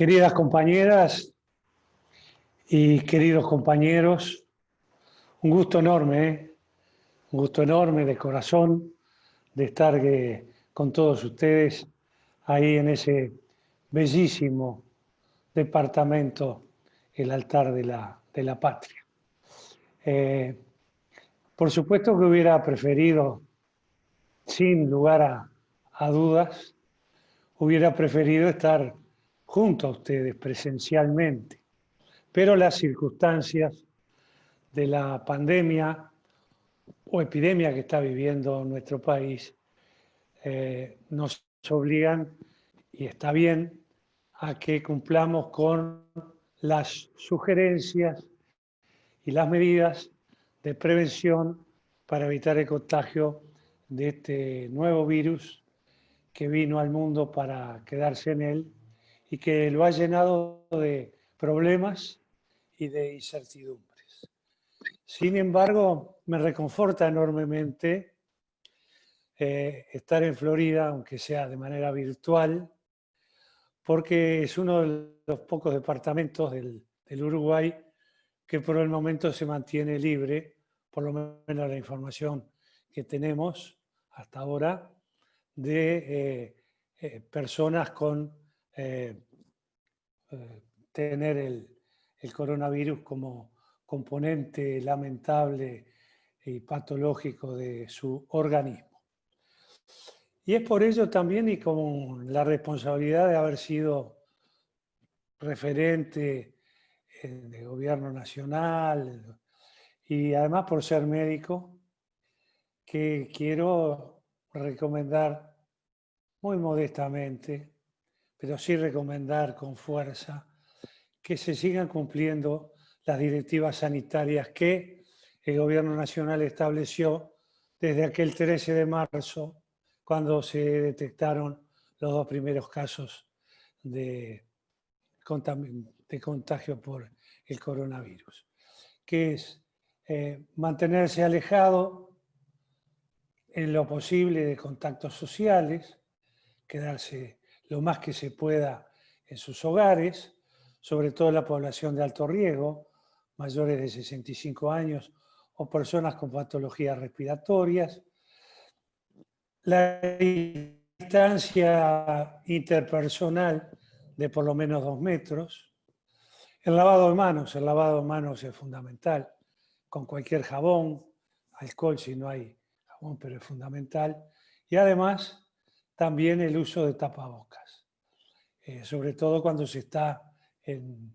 Queridas compañeras y queridos compañeros, un gusto enorme, un gusto enorme de corazón de estar con todos ustedes ahí en ese bellísimo departamento, el altar de la patria. Por supuesto que hubiera preferido, sin lugar a dudas, hubiera preferido estar junto a ustedes presencialmente, pero las circunstancias de la pandemia o epidemia que está viviendo nuestro país nos obligan, y está bien, a que cumplamos con las sugerencias y las medidas de prevención para evitar el contagio de este nuevo virus que vino al mundo para quedarse en él y que lo ha llenado de problemas y de incertidumbres. Sin embargo, me reconforta enormemente estar en Florida, aunque sea de manera virtual, porque es uno de los pocos departamentos del Uruguay que por el momento se mantiene libre, por lo menos la información que tenemos hasta ahora, de personas con tener el coronavirus como componente lamentable y patológico de su organismo. Y es por ello también y con la responsabilidad de haber sido referente de gobierno nacional y además por ser médico, que quiero recomendar muy modestamente, pero sí recomendar con fuerza, que se sigan cumpliendo las directivas sanitarias que el gobierno nacional estableció desde aquel 13 de marzo, cuando se detectaron los dos primeros casos de contagio por el coronavirus, que es mantenerse alejado en lo posible de contactos sociales, quedarse lo más que se pueda en sus hogares, sobre todo la población de alto riesgo, mayores de 65 años o personas con patologías respiratorias. La distancia interpersonal de por lo menos 2 metros. El lavado de manos es fundamental, con cualquier jabón, alcohol si no hay jabón, pero es fundamental. Y además, también el uso de tapabocas, sobre todo cuando se está en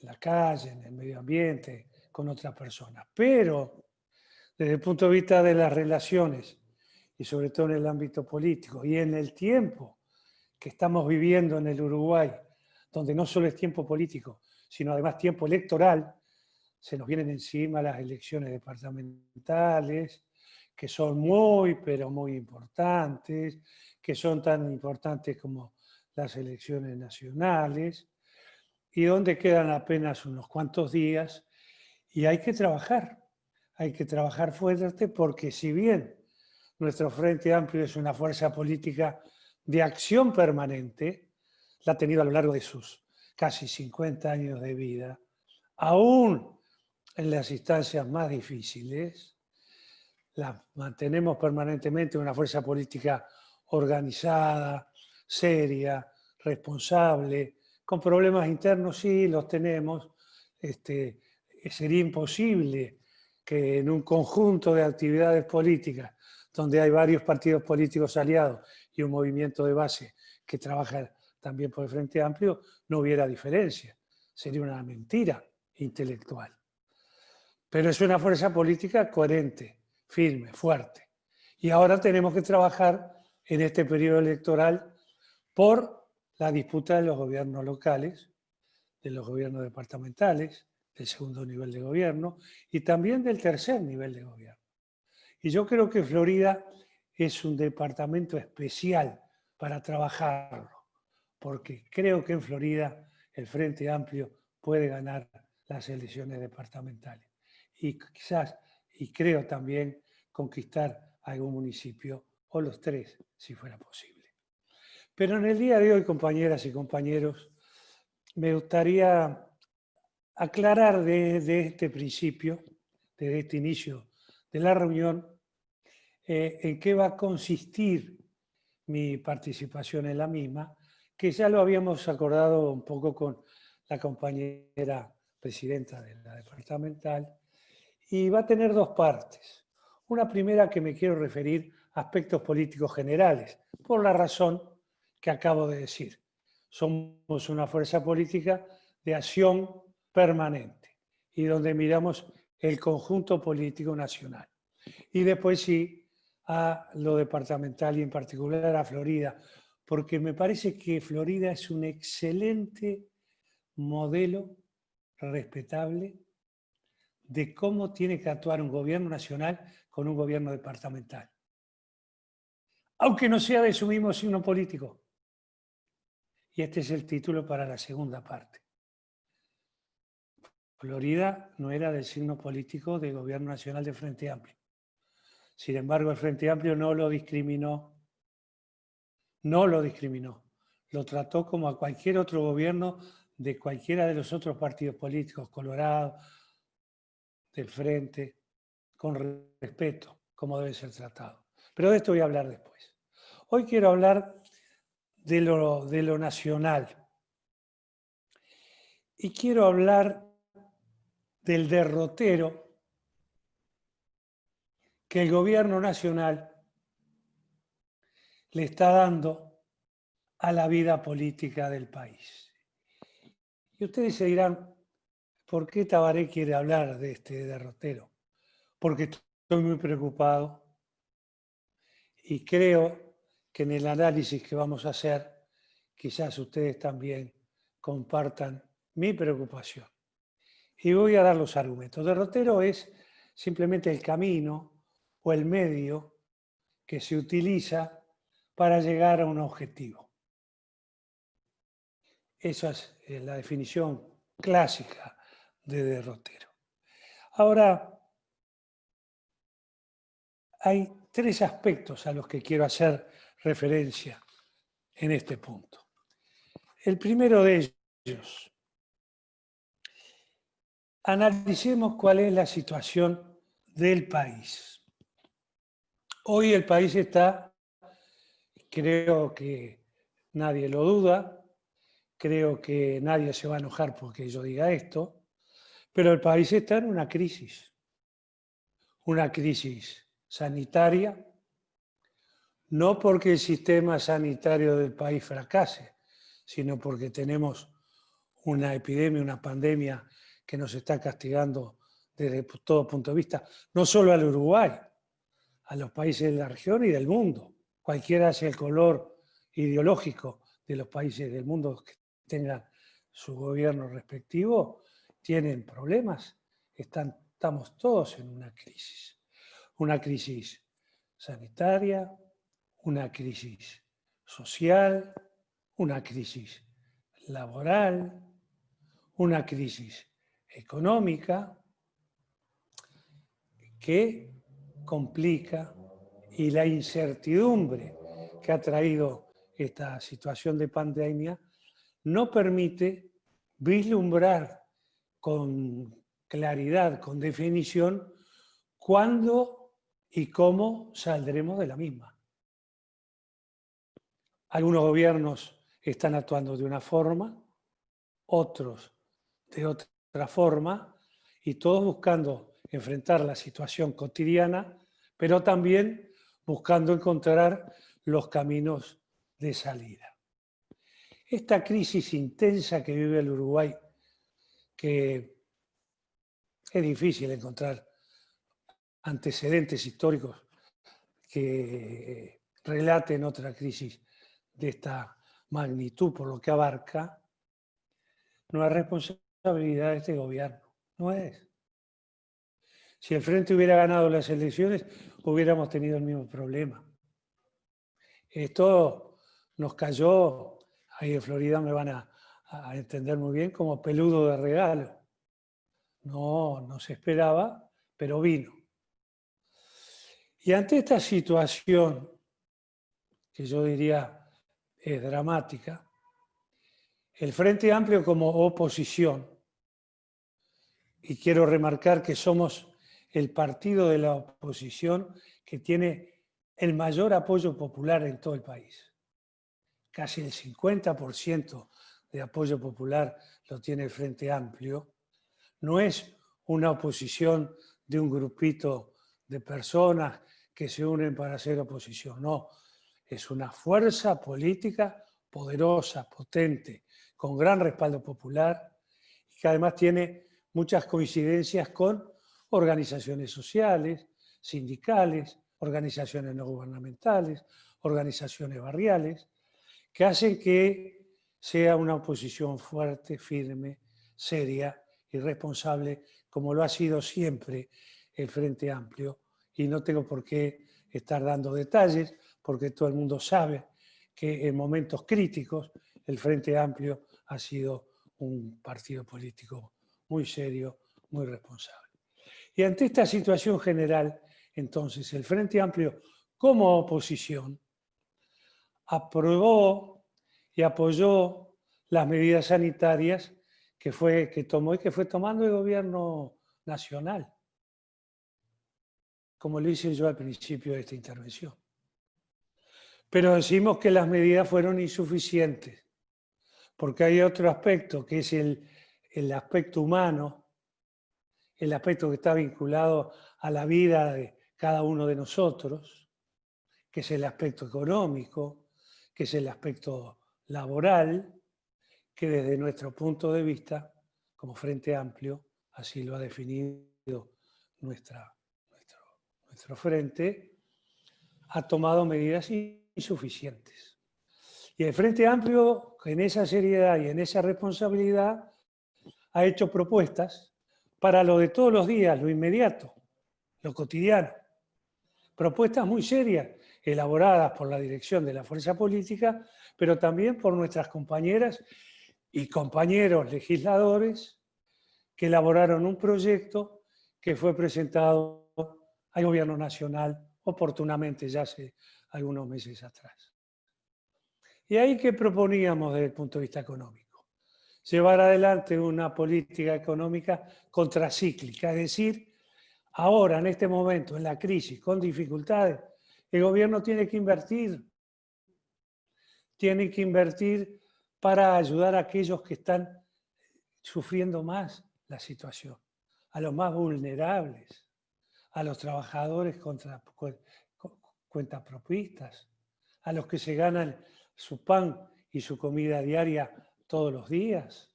la calle, en el medio ambiente, con otras personas. Pero desde el punto de vista de las relaciones, y sobre todo en el ámbito político, y en el tiempo que estamos viviendo en el Uruguay, donde no solo es tiempo político, sino además tiempo electoral, se nos vienen encima las elecciones departamentales, que son muy, pero muy importantes, que son tan importantes como las elecciones nacionales, y donde quedan apenas unos cuantos días, y hay que trabajar fuerte, porque si bien nuestro Frente Amplio es una fuerza política de acción permanente, la ha tenido a lo largo de sus casi 50 años de vida, aún en las instancias más difíciles, la mantenemos permanentemente una fuerza política organizada, seria, responsable, con problemas internos sí los tenemos. Sería imposible que en un conjunto de actividades políticas donde hay varios partidos políticos aliados y un movimiento de base que trabaja también por el Frente Amplio, no hubiera diferencia. Sería una mentira intelectual. Pero es una fuerza política coherente, firme, fuerte. Y ahora tenemos que trabajar en este periodo electoral por la disputa de los gobiernos locales, de los gobiernos departamentales, del segundo nivel de gobierno y también del tercer nivel de gobierno. Y yo creo que Florida es un departamento especial para trabajarlo, porque creo que en Florida el Frente Amplio puede ganar las elecciones departamentales. Y quizás, y creo también, conquistar algún municipio o los 3, si fuera posible. Pero en el día de hoy, compañeras y compañeros, me gustaría aclarar desde este principio, desde este inicio de la reunión, en qué va a consistir mi participación en la misma, que ya lo habíamos acordado un poco con la compañera presidenta de la departamental, y va a tener dos partes. Una primera que me quiero referir a aspectos políticos generales, por la razón que acabo de decir. Somos una fuerza política de acción permanente y donde miramos el conjunto político nacional. Y después sí a lo departamental y en particular a Florida, porque me parece que Florida es un excelente modelo respetable de cómo tiene que actuar un gobierno nacional con un gobierno departamental, aunque no sea de su mismo signo político. Y este es el título para la segunda parte. Florida no era del signo político del gobierno nacional de Frente Amplio. Sin embargo, el Frente Amplio no lo discriminó, lo trató como a cualquier otro gobierno de cualquiera de los otros partidos políticos, Colorado, del Frente, con respeto, como debe ser tratado. Pero de esto voy a hablar después. Hoy quiero hablar de lo nacional y quiero hablar del derrotero que el gobierno nacional le está dando a la vida política del país. Y ustedes se dirán, ¿por qué Tabaré quiere hablar de este derrotero? Porque estoy muy preocupado y creo que en el análisis que vamos a hacer, quizás ustedes también compartan mi preocupación. Y voy a dar los argumentos. Derrotero es simplemente el camino o el medio que se utiliza para llegar a un objetivo. Esa es la definición clásica de derrotero. Ahora, hay tres aspectos a los que quiero hacer referencia en este punto. El primero de ellos, analicemos cuál es la situación del país. Hoy el país está, creo que nadie lo duda, creo que nadie se va a enojar porque yo diga esto, pero el país está en una crisis sanitaria, no porque el sistema sanitario del país fracase, sino porque tenemos una epidemia, una pandemia que nos está castigando desde todo punto de vista, no solo al Uruguay, a los países de la región y del mundo. Cualquiera sea el color ideológico de los países del mundo que tengan su gobierno respectivo, tienen problemas. Estamos todos en una crisis. Una crisis sanitaria, una crisis social, una crisis laboral, una crisis económica que complica, y la incertidumbre que ha traído esta situación de pandemia no permite vislumbrar con claridad, con definición, cuándo y cómo saldremos de la misma. Algunos gobiernos están actuando de una forma, otros de otra forma, y todos buscando enfrentar la situación cotidiana, pero también buscando encontrar los caminos de salida. Esta crisis intensa que vive el Uruguay, que es difícil encontrar antecedentes históricos que relaten otra crisis de esta magnitud por lo que abarca, no es responsabilidad de este gobierno, no es. Si el Frente hubiera ganado las elecciones, hubiéramos tenido el mismo problema. Esto nos cayó, ahí en Florida me van a entender muy bien, como peludo de regalo. No se esperaba, pero vino. Y ante esta situación, que yo diría es dramática, El Frente Amplio como oposición, y quiero remarcar que somos el partido de la oposición que tiene el mayor apoyo popular en todo el país. Casi el 50% de apoyo popular lo tiene el Frente Amplio. No es una oposición de un grupito de personas que se unen para hacer oposición, no. Es una fuerza política poderosa, potente, con gran respaldo popular, y que además tiene muchas coincidencias con organizaciones sociales, sindicales, organizaciones no gubernamentales, organizaciones barriales, que hacen que sea una oposición fuerte, firme, seria y responsable, como lo ha sido siempre el Frente Amplio. Y no tengo por qué estar dando detalles, porque todo el mundo sabe que en momentos críticos el Frente Amplio ha sido un partido político muy serio, muy responsable. Y ante esta situación general, entonces, el Frente Amplio como oposición aprobó y apoyó las medidas sanitarias que tomó y que fue tomando el gobierno nacional, como lo hice yo al principio de esta intervención. Pero decimos que las medidas fueron insuficientes, porque hay otro aspecto, que es el aspecto humano, el aspecto que está vinculado a la vida de cada uno de nosotros, que es el aspecto económico, que es el aspecto laboral, que desde nuestro punto de vista, como Frente Amplio, así lo ha definido nuestro frente, ha tomado medidas insuficientes. Y el Frente Amplio, en esa seriedad y en esa responsabilidad, ha hecho propuestas para lo de todos los días, lo inmediato, lo cotidiano. Propuestas muy serias, elaboradas por la dirección de la fuerza política, pero también por nuestras compañeras y compañeros legisladores que elaboraron un proyecto que fue presentado al Gobierno Nacional oportunamente ya hace algunos meses atrás. ¿Y ahí qué proponíamos desde el punto de vista económico? Llevar adelante una política económica contracíclica, es decir, ahora, en este momento, en la crisis, con dificultades, el gobierno tiene que invertir para ayudar a aquellos que están sufriendo más la situación, a los más vulnerables, a los trabajadores cuentapropistas, a los que se ganan su pan y su comida diaria todos los días,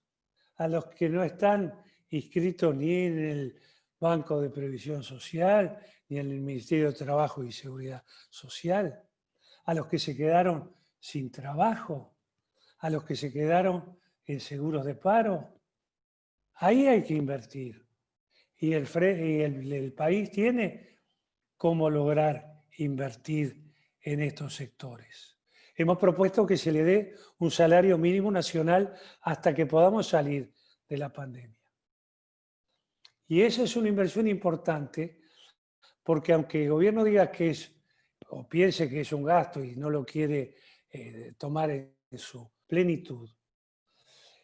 a los que no están inscritos ni en el Banco de Previsión Social, ni en el Ministerio de Trabajo y Seguridad Social, a los que se quedaron sin trabajo, a los que se quedaron en seguros de paro. Ahí hay que invertir. Y el país tiene cómo lograr invertir en estos sectores. Hemos propuesto que se le dé un salario mínimo nacional hasta que podamos salir de la pandemia. Y esa es una inversión importante porque aunque el gobierno diga que es, o piense que es un gasto y no lo quiere tomar en su plenitud,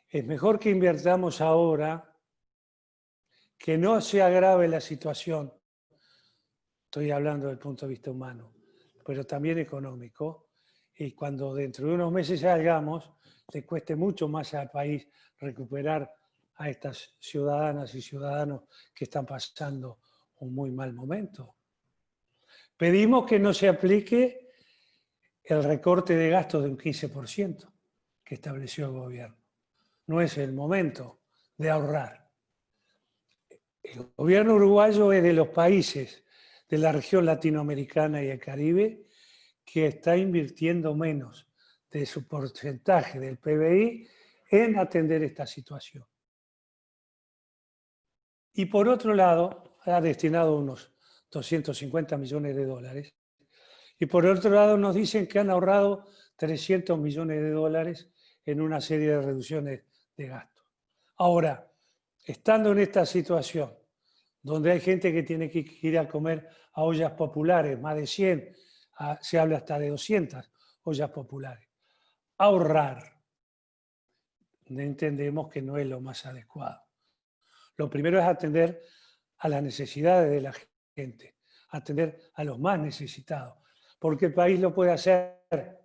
es mejor que invirtamos ahora, que no se agrave la situación, estoy hablando del punto de vista humano, pero también económico, y cuando dentro de unos meses salgamos, le cueste mucho más al país recuperar a estas ciudadanas y ciudadanos que están pasando un muy mal momento. Pedimos que no se aplique el recorte de gastos de un 15% que estableció el gobierno. No es el momento de ahorrar. El gobierno uruguayo es de los países de la región latinoamericana y el Caribe que está invirtiendo menos de su porcentaje del PBI en atender esta situación. Y por otro lado, ha destinado unos 250 millones de dólares. Y por otro lado nos dicen que han ahorrado 300 millones de dólares en una serie de reducciones de gastos. Ahora, estando en esta situación, donde hay gente que tiene que ir a comer a ollas populares, más de 100, se habla hasta de 200 ollas populares, ahorrar entendemos que no es lo más adecuado. Lo primero es atender a las necesidades de la gente, atender a los más necesitados, porque el país lo puede hacer,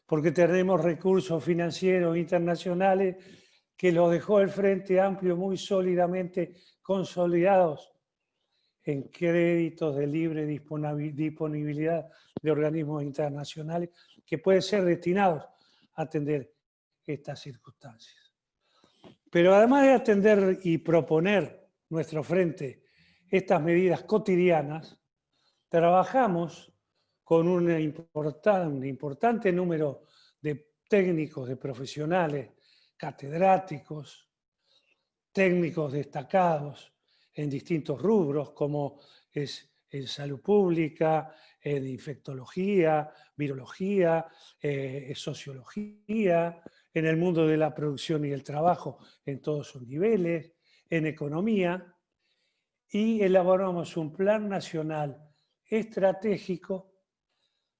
porque tenemos recursos financieros internacionales que los dejó el Frente Amplio muy sólidamente consolidados en créditos de libre disponibilidad de organismos internacionales que pueden ser destinados a atender estas circunstancias. Pero además de atender y proponer nuestro frente estas medidas cotidianas, trabajamos con un importante número de técnicos, de profesionales, catedráticos, técnicos destacados en distintos rubros, como es en salud pública, en infectología, virología, sociología, en el mundo de la producción y el trabajo en todos sus niveles, en economía, y elaboramos un plan nacional estratégico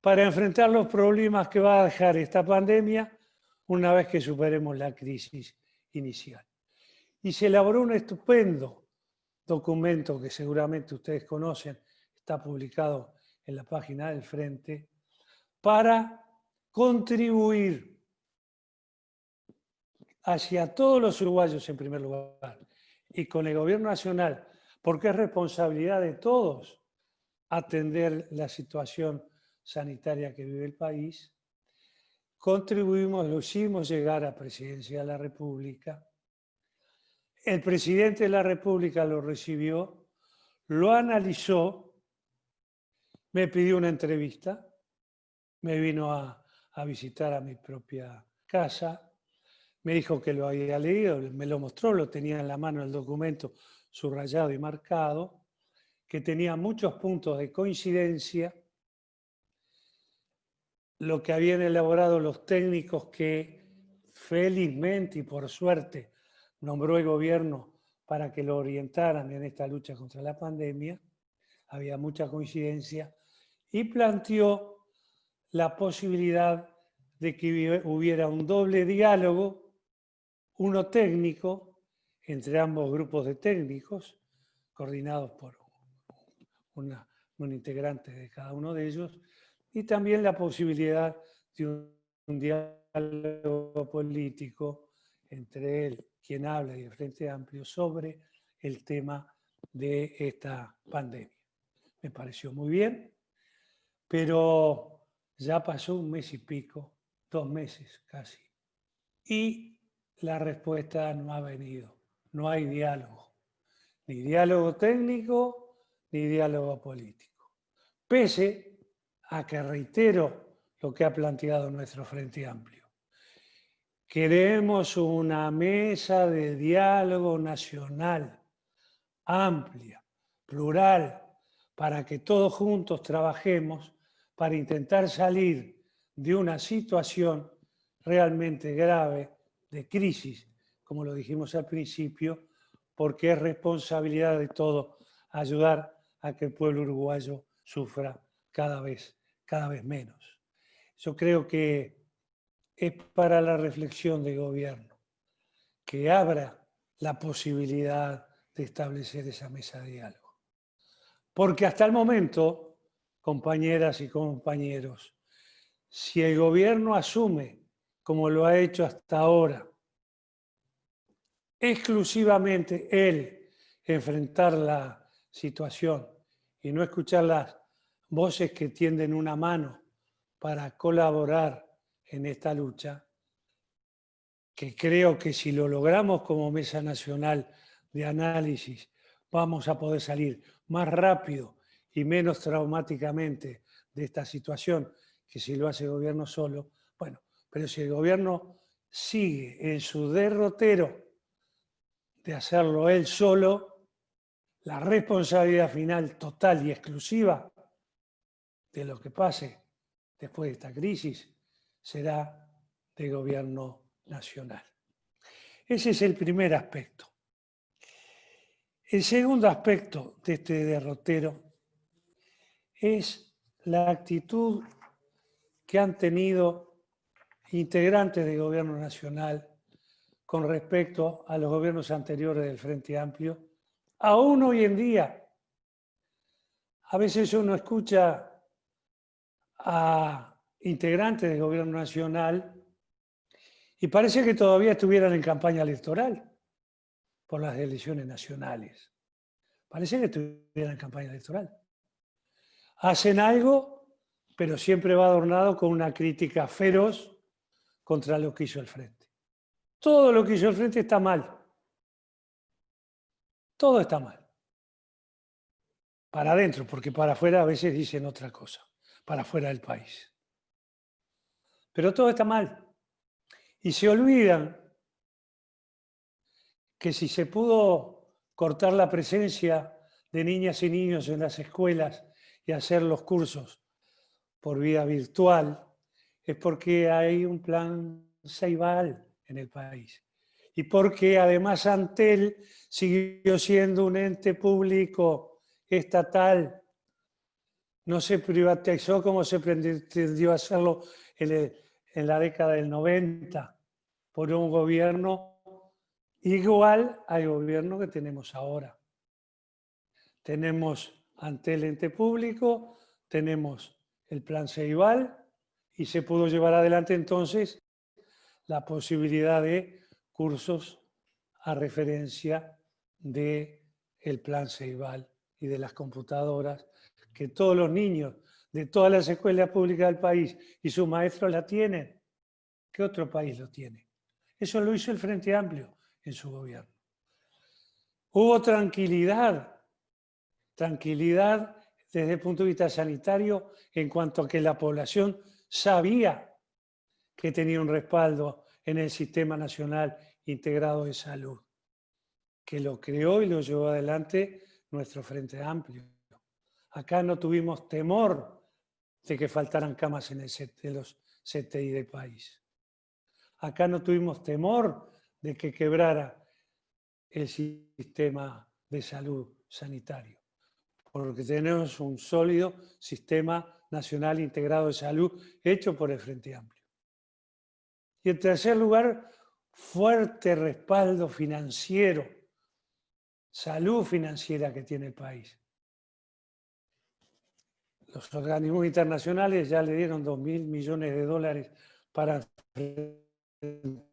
para enfrentar los problemas que va a dejar esta pandemia una vez que superemos la crisis inicial. Y se elaboró un estupendo documento que seguramente ustedes conocen, está publicado en la página del Frente, para contribuir hacia todos los uruguayos en primer lugar y con el gobierno nacional, porque es responsabilidad de todos atender la situación sanitaria que vive el país. Contribuimos, lo hicimos llegar a Presidencia de la República. El presidente de la República lo recibió, lo analizó, me pidió una entrevista, me vino a visitar a mi propia casa, me dijo que lo había leído, me lo mostró, lo tenía en la mano el documento subrayado y marcado, que tenía muchos puntos de coincidencia, lo que habían elaborado los técnicos que felizmente y por suerte nombró el gobierno para que lo orientaran en esta lucha contra la pandemia, había mucha coincidencia, y planteó la posibilidad de que hubiera un doble diálogo, uno técnico, entre ambos grupos de técnicos, coordinados por un integrante de cada uno de ellos, y también la posibilidad de un diálogo político entre él, quien habla, y el Frente Amplio sobre el tema de esta pandemia. Me pareció muy bien, pero ya pasó un mes y pico, 2 meses casi, y la respuesta no ha venido. No hay diálogo, ni diálogo técnico, ni diálogo político. Pese a que reitero lo que ha planteado nuestro Frente Amplio. Queremos una mesa de diálogo nacional, amplia, plural, para que todos juntos trabajemos para intentar salir de una situación realmente grave de crisis, como lo dijimos al principio, porque es responsabilidad de todos ayudar a que el pueblo uruguayo sufra cada vez menos. Yo creo que es para la reflexión del gobierno, que abra la posibilidad de establecer esa mesa de diálogo. Porque hasta el momento, compañeras y compañeros, si el gobierno asume, como lo ha hecho hasta ahora, exclusivamente él enfrentar la situación y no escuchar las voces que tienden una mano para colaborar en esta lucha, que creo que si lo logramos como Mesa Nacional de Análisis, vamos a poder salir más rápido y menos traumáticamente de esta situación que si lo hace el gobierno solo. Bueno, pero si el gobierno sigue en su derrotero de hacerlo él solo, la responsabilidad final total y exclusiva de lo que pase después de esta crisis será del gobierno nacional. Ese es el primer aspecto. El segundo aspecto de este derrotero es la actitud que han tenido integrantes del gobierno nacional con respecto a los gobiernos anteriores del Frente Amplio. Aún hoy en día, a veces uno escucha a integrantes del gobierno nacional y parece que todavía estuvieran en campaña electoral por las elecciones nacionales. Parece que estuvieran en campaña electoral. Hacen algo, pero siempre va adornado con una crítica feroz contra lo que hizo el Frente. Todo lo que hizo el Frente está mal. Todo está mal. Para adentro, porque para afuera a veces dicen otra cosa, para afuera del país. Pero todo está mal. Y se olvidan que si se pudo cortar la presencia de niñas y niños en las escuelas y hacer los cursos por vía virtual, es porque hay un plan Ceibal en el país. Y porque además Antel siguió siendo un ente público estatal, no se privatizó como se pretendió hacerlo en la década del 90 por un gobierno igual al gobierno que tenemos ahora. Tenemos Antel ente público, tenemos el plan Ceibal y se pudo llevar adelante entonces la posibilidad de cursos a referencia del plan Ceibal y de las computadoras, que todos los niños de todas las escuelas públicas del país y sus maestros la tienen. ¿Qué otro país lo tiene? Eso lo hizo el Frente Amplio en su gobierno. Hubo tranquilidad desde el punto de vista sanitario en cuanto a que la población sabía que tenía un respaldo en el Sistema Nacional Integrado de Salud, que lo creó y lo llevó adelante nuestro Frente Amplio. Acá no tuvimos temor de que faltaran camas en los CTI del país. Acá no tuvimos temor de que quebrara el sistema de salud sanitario, porque tenemos un sólido Sistema Nacional Integrado de Salud hecho por el Frente Amplio. Y en tercer lugar, fuerte respaldo financiero, salud financiera que tiene el país. Los organismos internacionales ya le dieron 2.000 millones de dólares para enfrentar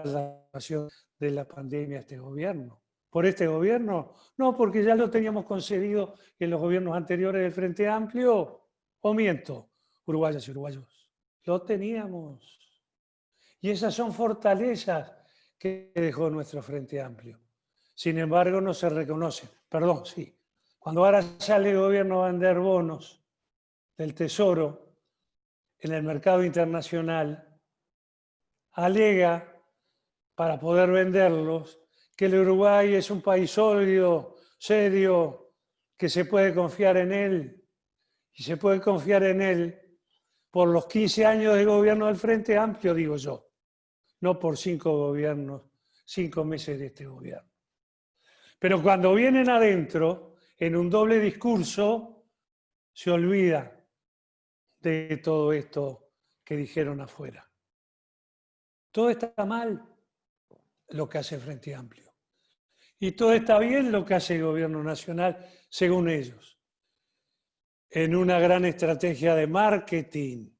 la situación de la pandemia a este gobierno. ¿Por este gobierno? No, porque ya lo teníamos concedido en los gobiernos anteriores del Frente Amplio. ¿O miento, uruguayas y uruguayos? Lo teníamos. Y esas son fortalezas que dejó nuestro Frente Amplio. Sin embargo, no se reconocen. Perdón, sí. Cuando ahora sale el gobierno a vender bonos del Tesoro en el mercado internacional, alega, para poder venderlos, que el Uruguay es un país sólido, serio, que se puede confiar en él. Y se puede confiar en él por los 15 años de gobierno del Frente Amplio, digo yo. No por 5 gobiernos, 5 meses de este gobierno. Pero cuando vienen adentro, en un doble discurso, se olvidan de todo esto que dijeron afuera. Todo está mal lo que hace el Frente Amplio. Y todo está bien lo que hace el gobierno nacional, según ellos, en una gran estrategia de marketing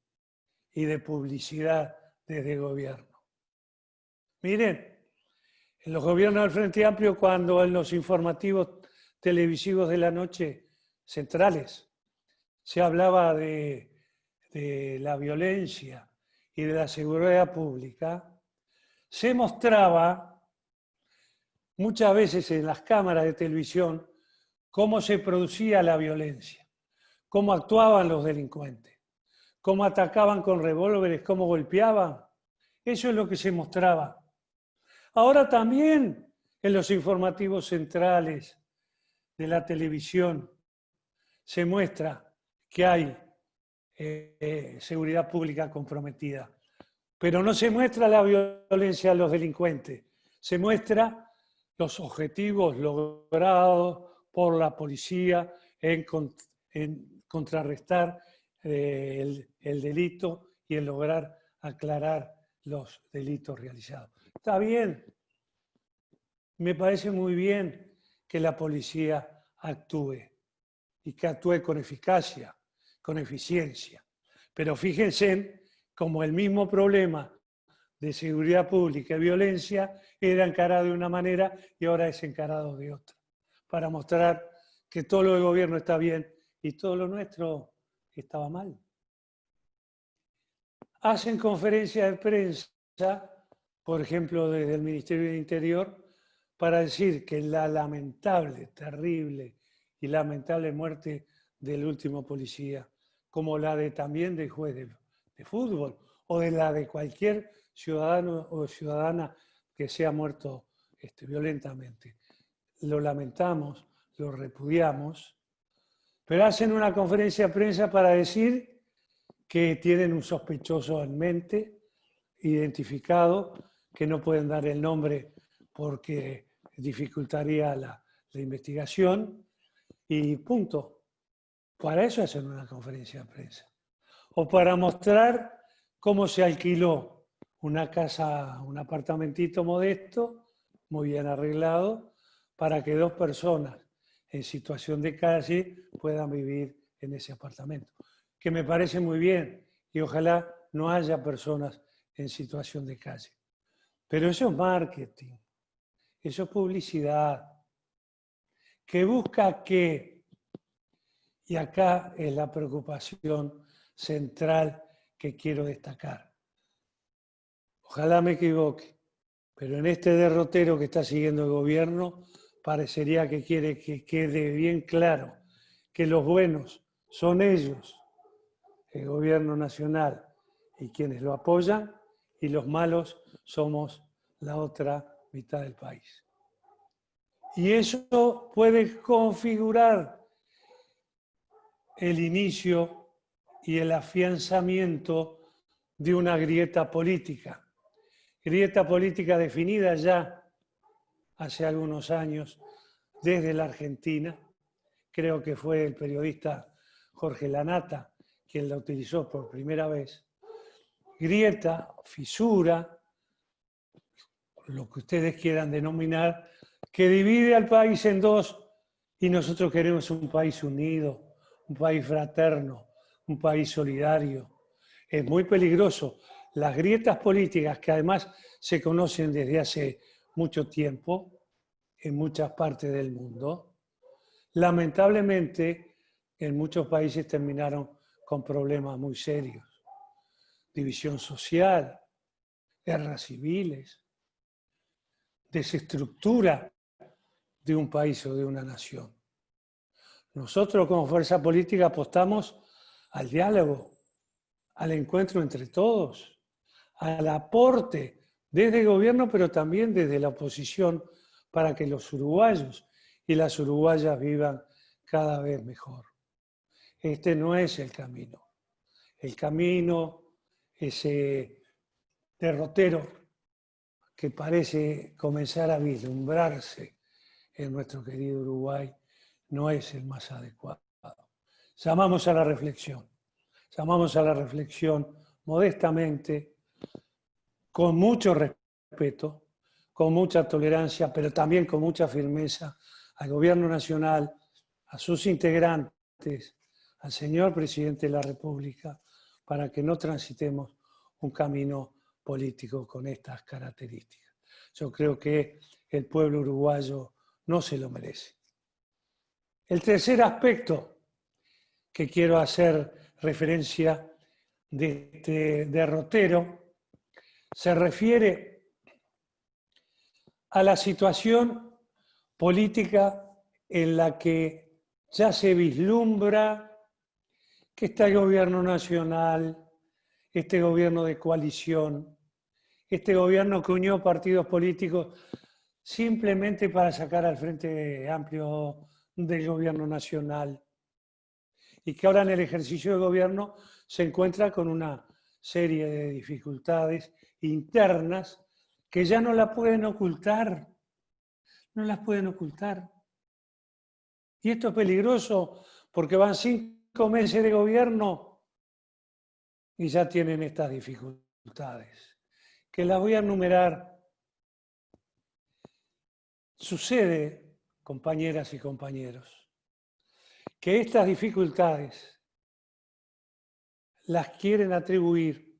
y de publicidad desde el gobierno. Miren, en los gobiernos del Frente Amplio, cuando en los informativos televisivos de la noche centrales se hablaba de la violencia y de la seguridad pública, se mostraba muchas veces en las cámaras de televisión cómo se producía la violencia, cómo actuaban los delincuentes, cómo atacaban con revólveres, cómo golpeaban. Eso es lo que se mostraba. Ahora también en los informativos centrales de la televisión se muestra que hay seguridad pública comprometida. Pero no se muestra la violencia a los delincuentes, se muestra los objetivos logrados por la policía en contrarrestar el delito y en lograr aclarar los delitos realizados. Está bien, me parece muy bien que la policía actúe y que actúe con eficacia, con eficiencia. Pero fíjense cómo el mismo problema de seguridad pública y violencia era encarado de una manera y ahora es encarado de otra, para mostrar que todo lo del gobierno está bien y todo lo nuestro estaba mal. Hacen conferencias de prensa, por ejemplo, desde el Ministerio del Interior, para decir que la lamentable, terrible y lamentable muerte del último policía, como la de también del juez de fútbol o de la de cualquier ciudadano o ciudadana que sea muerto violentamente. Lo lamentamos, lo repudiamos, pero hacen una conferencia de prensa para decir que tienen un sospechoso en mente, identificado, que no pueden dar el nombre porque dificultaría la investigación, y punto. Para eso hacen una conferencia de prensa. O para mostrar cómo se alquiló una casa, un apartamentito modesto, muy bien arreglado, para que 2 personas en situación de calle puedan vivir en ese apartamento. Que me parece muy bien y ojalá no haya personas en situación de calle. Pero eso es marketing, eso es publicidad, que busca que, y acá es la preocupación central que quiero destacar. Ojalá me equivoque, pero en este derrotero que está siguiendo el gobierno, parecería que quiere que quede bien claro que los buenos son ellos, el gobierno nacional y quienes lo apoyan, y los malos somos la otra mitad del país. Y eso puede configurar el inicio y el afianzamiento de una grieta política definida ya hace algunos años desde la Argentina. Creo que fue el periodista Jorge Lanata quien la utilizó por primera vez. Grieta, fisura, lo que ustedes quieran denominar, que divide al país en dos, y nosotros queremos un país unido, un país fraterno, un país solidario. Es muy peligroso. Las grietas políticas, que además se conocen desde hace mucho tiempo en muchas partes del mundo, lamentablemente en muchos países terminaron con problemas muy serios. División social, guerras civiles, desestructura de un país o de una nación. Nosotros como fuerza política apostamos al diálogo, al encuentro entre todos, al aporte desde el gobierno, pero también desde la oposición, para que los uruguayos y las uruguayas vivan cada vez mejor. Este no es el camino. El camino, ese derrotero que parece comenzar a vislumbrarse en nuestro querido Uruguay, no es el más adecuado. Llamamos a la reflexión modestamente, con mucho respeto, con mucha tolerancia, pero también con mucha firmeza al Gobierno Nacional, a sus integrantes, al señor Presidente de la República, para que no transitemos un camino político con estas características. Yo creo que el pueblo uruguayo no se lo merece. El tercer aspecto que quiero hacer referencia de este derrotero se refiere a la situación política en la que ya se vislumbra que está el gobierno nacional, este gobierno de coalición, este gobierno que unió partidos políticos simplemente para sacar al Frente Amplio del gobierno nacional, y que ahora en el ejercicio de gobierno se encuentra con una serie de dificultades internas que ya no la pueden ocultar, no las pueden ocultar. Y esto es peligroso porque van 5 meses de gobierno y ya tienen estas dificultades, que las voy a enumerar Sucede, compañeras y compañeros, que estas dificultades las quieren atribuir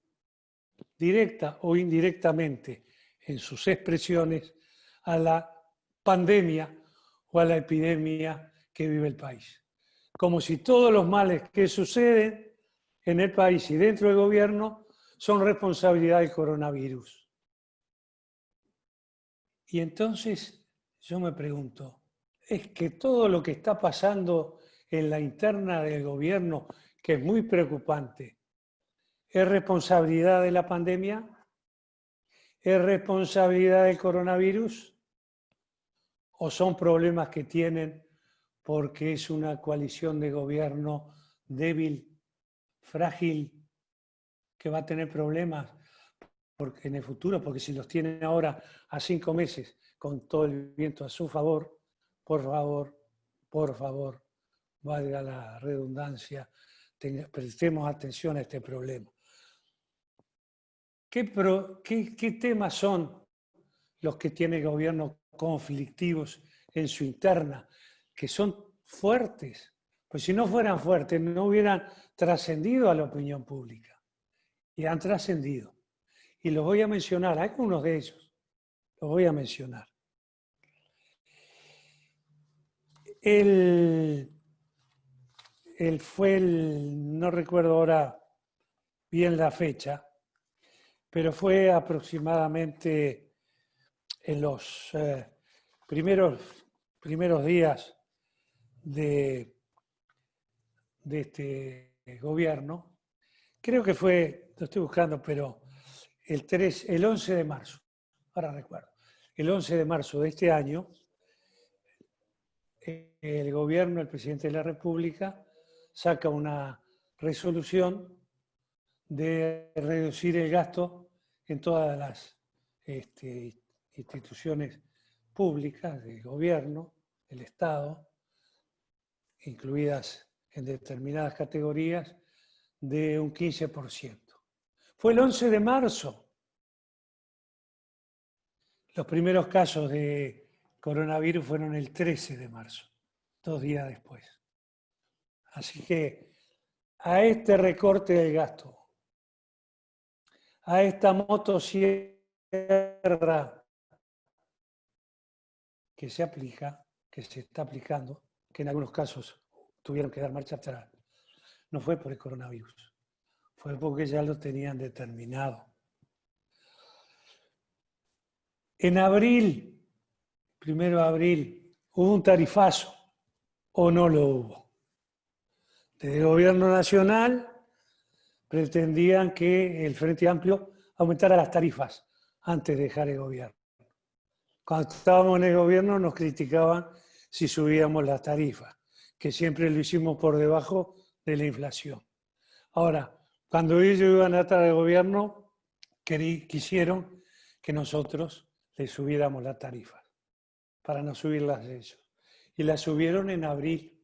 directa o indirectamente en sus expresiones a la pandemia o a la epidemia que vive el país. Como si todos los males que suceden en el país y dentro del gobierno son responsabilidad del coronavirus. Y entonces yo me pregunto, ¿es que todo lo que está pasando en la interna del gobierno, que es muy preocupante, es responsabilidad de la pandemia? ¿Es responsabilidad del coronavirus? ¿O son problemas que tienen porque es una coalición de gobierno débil, frágil, que va a tener problemas porque en el futuro? Porque si los tienen ahora a 5 meses con todo el viento a su favor, por favor, valga la redundancia, prestemos atención a este problema. ¿Qué temas son los que tiene el gobierno conflictivos en su interna, que son fuertes? Pues si no fueran fuertes, no hubieran trascendido a la opinión pública. Y han trascendido. Y los voy a mencionar, algunos de ellos, los voy a mencionar. No recuerdo ahora bien la fecha, pero fue aproximadamente en los primeros días de este gobierno. Creo que fue, lo estoy buscando, pero el 11 de marzo, ahora recuerdo, el 11 de marzo de este año, el gobierno, el presidente de la República, saca una resolución de reducir el gasto en todas las instituciones públicas del gobierno, del Estado, incluidas en determinadas categorías, de un 15%. Fue el 11 de marzo. Los primeros casos de coronavirus fueron el 13 de marzo, 2 días después. Así que a este recorte del gasto, a esta motosierra que se aplica, que se está aplicando, que en algunos casos tuvieron que dar marcha atrás, no fue por el coronavirus, fue porque ya lo tenían determinado. En abril, 1 de abril, ¿hubo un tarifazo o no lo hubo? Desde el gobierno nacional pretendían que el Frente Amplio aumentara las tarifas antes de dejar el gobierno. Cuando estábamos en el gobierno nos criticaban si subíamos las tarifas, que siempre lo hicimos por debajo de la inflación. Ahora, cuando ellos iban a estar al gobierno, quisieron que nosotros les subiéramos las tarifas, para no subirlas de ellos. Y las subieron en abril.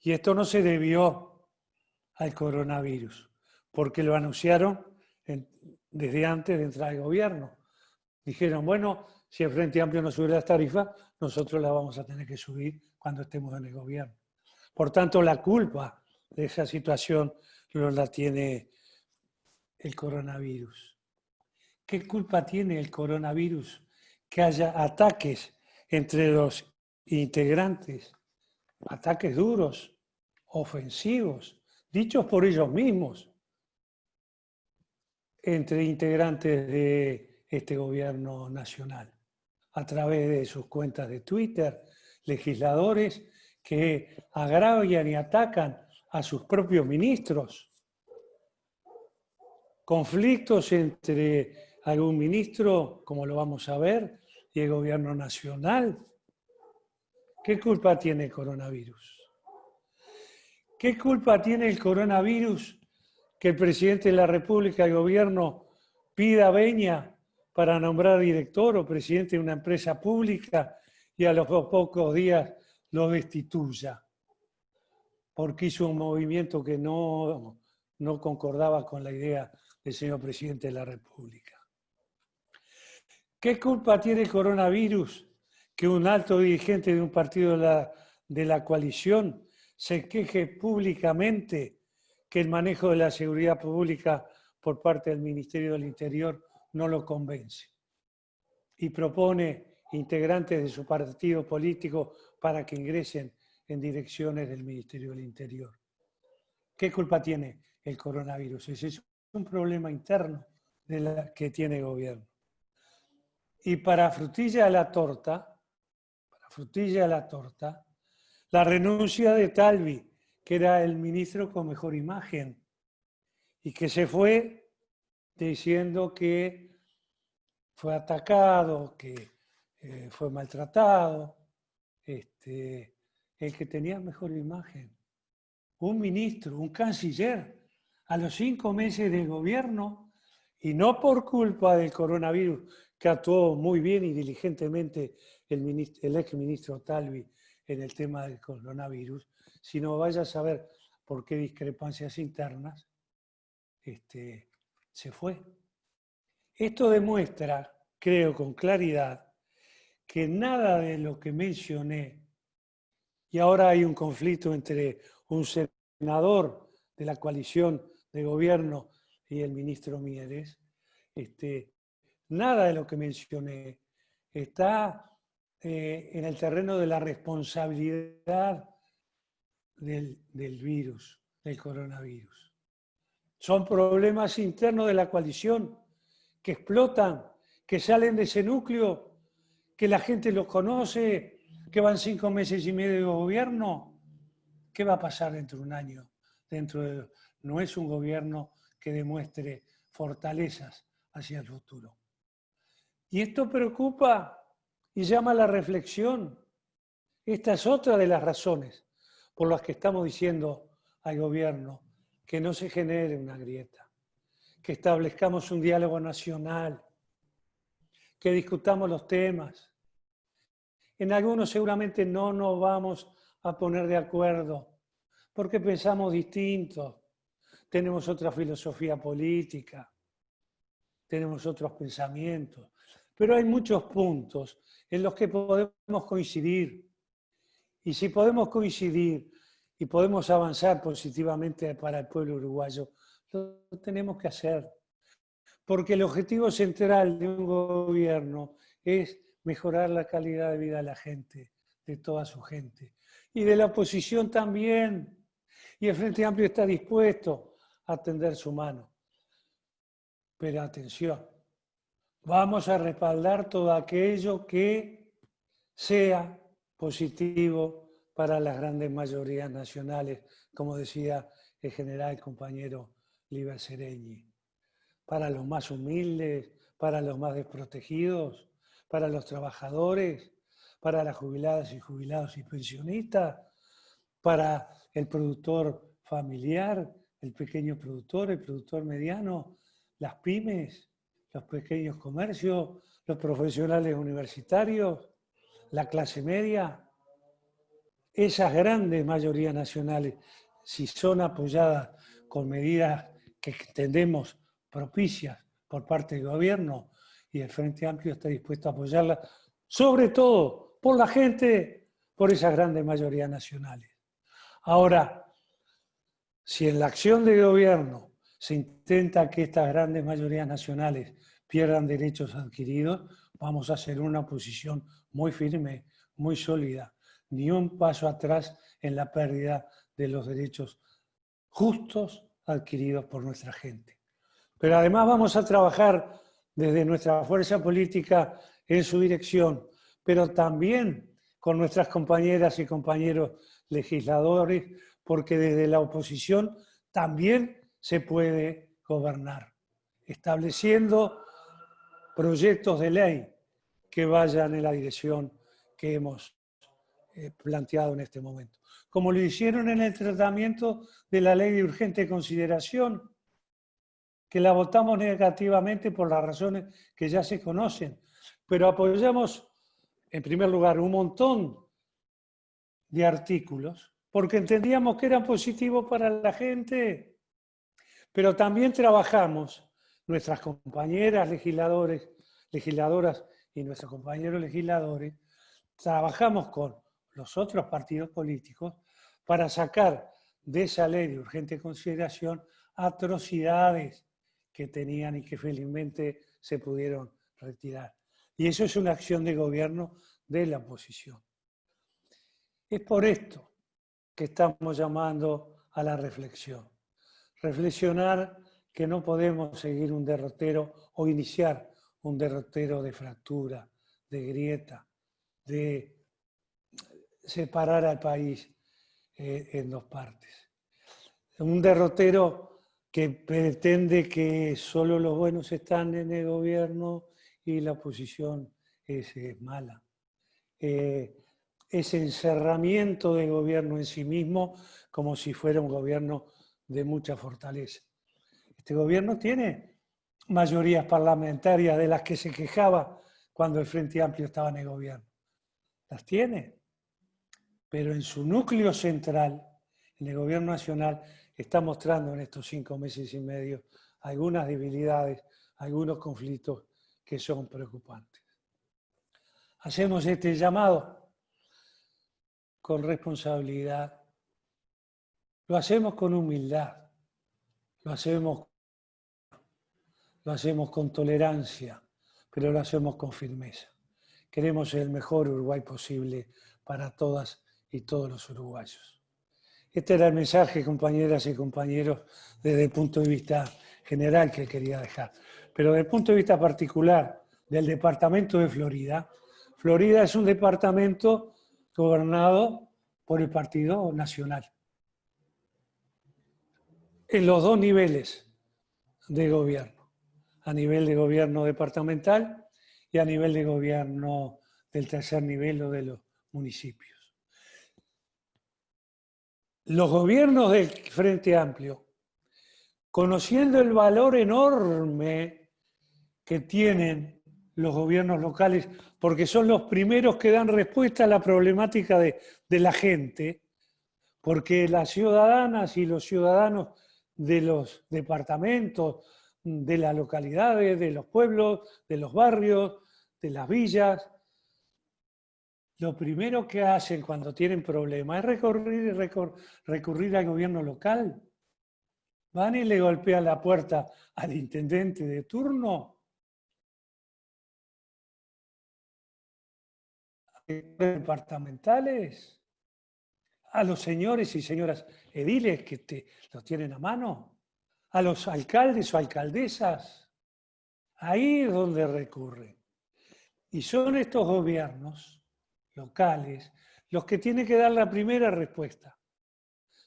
Y esto no se debió al coronavirus, porque lo anunciaron desde antes de entrar al gobierno. Dijeron, bueno, si el Frente Amplio no sube las tarifas, nosotros las vamos a tener que subir cuando estemos en el gobierno. Por tanto, la culpa de esa situación no la tiene el coronavirus. ¿Qué culpa tiene el coronavirus que haya ataques entre los integrantes? Ataques duros, ofensivos, dichos por ellos mismos, entre integrantes de este gobierno nacional, a través de sus cuentas de Twitter, legisladores que agravian y atacan a sus propios ministros, conflictos entre algún ministro, como lo vamos a ver, y el gobierno nacional. ¿Qué culpa tiene el coronavirus? ¿Qué culpa tiene el coronavirus que el presidente de la República, el gobierno, pida venia para nombrar director o presidente de una empresa pública y a los pocos días lo destituya? Porque hizo un movimiento que no concordaba con la idea del señor presidente de la República. ¿Qué culpa tiene el coronavirus que un alto dirigente de un partido de la coalición se queje públicamente que el manejo de la seguridad pública por parte del Ministerio del Interior no lo convence y propone integrantes de su partido político para que ingresen en direcciones del Ministerio del Interior. ¿Qué culpa tiene el coronavirus? Ese es un problema interno que tiene el gobierno. Y para frutilla de la torta, la renuncia de Talvi, que era el ministro con mejor imagen, y que se fue diciendo que fue atacado, que fue maltratado, el que tenía mejor imagen. Un ministro, un canciller, a los 5 meses del gobierno, y no por culpa del coronavirus, que actuó muy bien y diligentemente el exministro Talvi en el tema del coronavirus, sino vaya a saber por qué discrepancias internas se fue. Esto demuestra, creo con claridad, que nada de lo que mencioné, y ahora hay un conflicto entre un senador de la coalición de gobierno y el ministro Mieres, nada de lo que mencioné está en el terreno de la responsabilidad del virus, del coronavirus. Son problemas internos de la coalición que explotan, que salen de ese núcleo, que la gente los conoce, que van 5 meses y medio de gobierno. ¿Qué va a pasar dentro de un año? No es un gobierno que demuestre fortalezas hacia el futuro. Y esto preocupa y llama a la reflexión. Esta es otra de las razones por las que estamos diciendo al gobierno que no se genere una grieta, que establezcamos un diálogo nacional, que discutamos los temas. En algunos seguramente no nos vamos a poner de acuerdo porque pensamos distinto, tenemos otra filosofía política, tenemos otros pensamientos, pero hay muchos puntos en los que podemos coincidir. Y si podemos coincidir y podemos avanzar positivamente para el pueblo uruguayo, lo tenemos que hacer. Porque el objetivo central de un gobierno es mejorar la calidad de vida de la gente, de toda su gente. Y de la oposición también. Y el Frente Amplio está dispuesto a tender su mano. Pero atención, vamos a respaldar todo aquello que sea positivo para las grandes mayorías nacionales, como decía el general el compañero Liber Seregni, para los más humildes, para los más desprotegidos, para los trabajadores, para las jubiladas y jubilados y pensionistas, para el productor familiar, el pequeño productor, el productor mediano, las pymes, los pequeños comercios, los profesionales universitarios, la clase media. Esas grandes mayorías nacionales, si son apoyadas con medidas que entendemos propicias por parte del gobierno, y el Frente Amplio está dispuesto a apoyarlas, sobre todo por la gente, por esas grandes mayorías nacionales. Ahora, si en la acción de gobierno se intenta que estas grandes mayorías nacionales pierdan derechos adquiridos, vamos a hacer una oposición muy firme, muy sólida, ni un paso atrás en la pérdida de los derechos justos adquiridos por nuestra gente. Pero además vamos a trabajar desde nuestra fuerza política en su dirección, pero también con nuestras compañeras y compañeros legisladores, porque desde la oposición también se puede gobernar, estableciendo proyectos de ley que vayan en la dirección que hemos planteado en este momento. Como lo hicieron en el tratamiento de la ley de urgente consideración, que la votamos negativamente por las razones que ya se conocen, pero apoyamos en primer lugar un montón de artículos porque entendíamos que eran positivos para la gente, pero también trabajamos, nuestras compañeras legisladoras y nuestros compañeros legisladores, trabajamos con los otros partidos políticos para sacar de esa ley de urgente consideración atrocidades que tenían y que felizmente se pudieron retirar. Y eso es una acción de gobierno de la oposición. Es por esto que estamos llamando a la reflexión. Reflexionar que no podemos seguir un derrotero o iniciar un derrotero de fractura, de grieta, de separar al país en dos partes. Un derrotero que pretende que solo los buenos están en el gobierno y la oposición es mala. Ese encerramiento del gobierno en sí mismo como si fuera un gobierno de mucha fortaleza. Este gobierno tiene mayorías parlamentarias de las que se quejaba cuando el Frente Amplio estaba en el gobierno. Las tiene, pero en su núcleo central, en el gobierno nacional, está mostrando en estos 5 meses y medio algunas debilidades, algunos conflictos que son preocupantes. Hacemos este llamado con responsabilidad, lo hacemos con humildad, lo hacemos con tolerancia, pero lo hacemos con firmeza. Queremos el mejor Uruguay posible para todas y todos los uruguayos. Este era el mensaje, compañeras y compañeros, desde el punto de vista general que quería dejar. Pero desde el punto de vista particular del departamento de Florida, Florida es un departamento gobernado por el Partido Nacional. En los dos niveles de gobierno, a nivel de gobierno departamental y a nivel de gobierno del tercer nivel o de los municipios. Los gobiernos del Frente Amplio, conociendo el valor enorme que tienen los gobiernos locales, porque son los primeros que dan respuesta a la problemática de la gente, porque las ciudadanas y los ciudadanos de los departamentos, de las localidades, de los pueblos, de los barrios, de las villas, lo primero que hacen cuando tienen problemas es recurrir al gobierno local. Van y le golpean la puerta al intendente de turno, a los departamentales, a los señores y señoras ediles que los tienen a mano, a los alcaldes o alcaldesas. Ahí es donde recurren. Y son estos gobiernos locales los que tienen que dar la primera respuesta.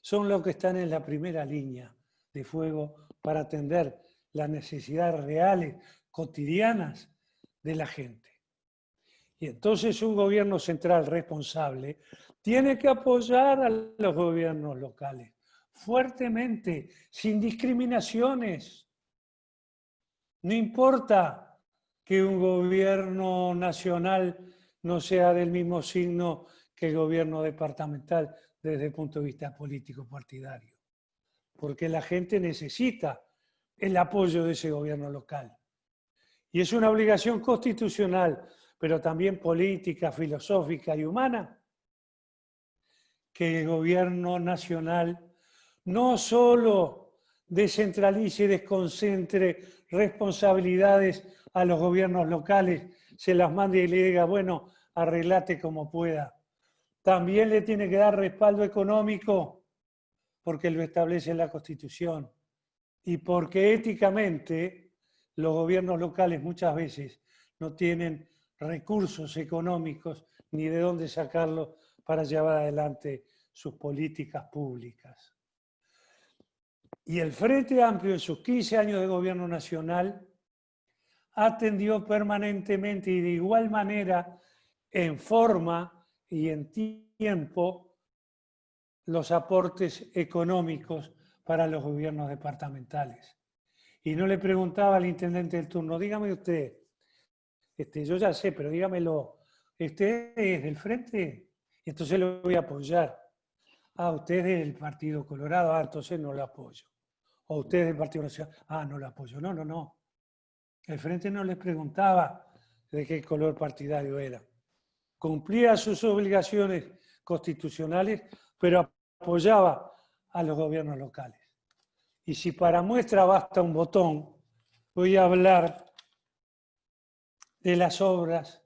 Son los que están en la primera línea de fuego para atender las necesidades reales, cotidianas de la gente. Y entonces un gobierno central responsable tiene que apoyar a los gobiernos locales fuertemente, sin discriminaciones. No importa que un gobierno nacional no sea del mismo signo que el gobierno departamental desde el punto de vista político partidario, porque la gente necesita el apoyo de ese gobierno local. Y es una obligación constitucional, pero también política, filosófica y humana, que el gobierno nacional no solo descentralice y desconcentre responsabilidades a los gobiernos locales, se las mande y le diga, bueno, arreglate como pueda. También le tiene que dar respaldo económico, porque lo establece la Constitución, y porque éticamente los gobiernos locales muchas veces no tienen recursos económicos ni de dónde sacarlos para llevar adelante sus políticas públicas. Y el Frente Amplio en sus 15 años de gobierno nacional atendió permanentemente y de igual manera, en forma y en tiempo, los aportes económicos para los gobiernos departamentales. Y no le preguntaba al intendente del turno, dígame usted, yo ya sé, pero dígamelo, ¿usted es del Frente? Y entonces lo voy a apoyar. Ah, usted es del Partido Colorado, entonces no lo apoyo. O usted es del Partido Nacional, no lo apoyo. No, no, no. El Frente no les preguntaba de qué color partidario era. cumplía sus obligaciones constitucionales, pero apoyaba a los gobiernos locales. Y si para muestra basta un botón, voy a hablar de las obras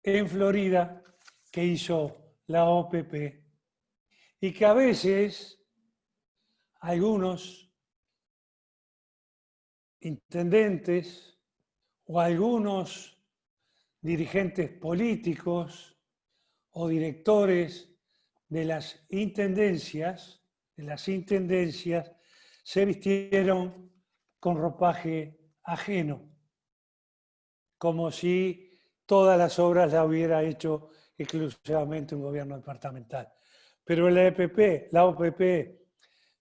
en Florida que hizo la OPP y que a veces algunos intendentes o algunos dirigentes políticos o directores de las intendencias se vistieron con ropaje ajeno, como si todas las obras las hubiera hecho exclusivamente un gobierno departamental. Pero la OPP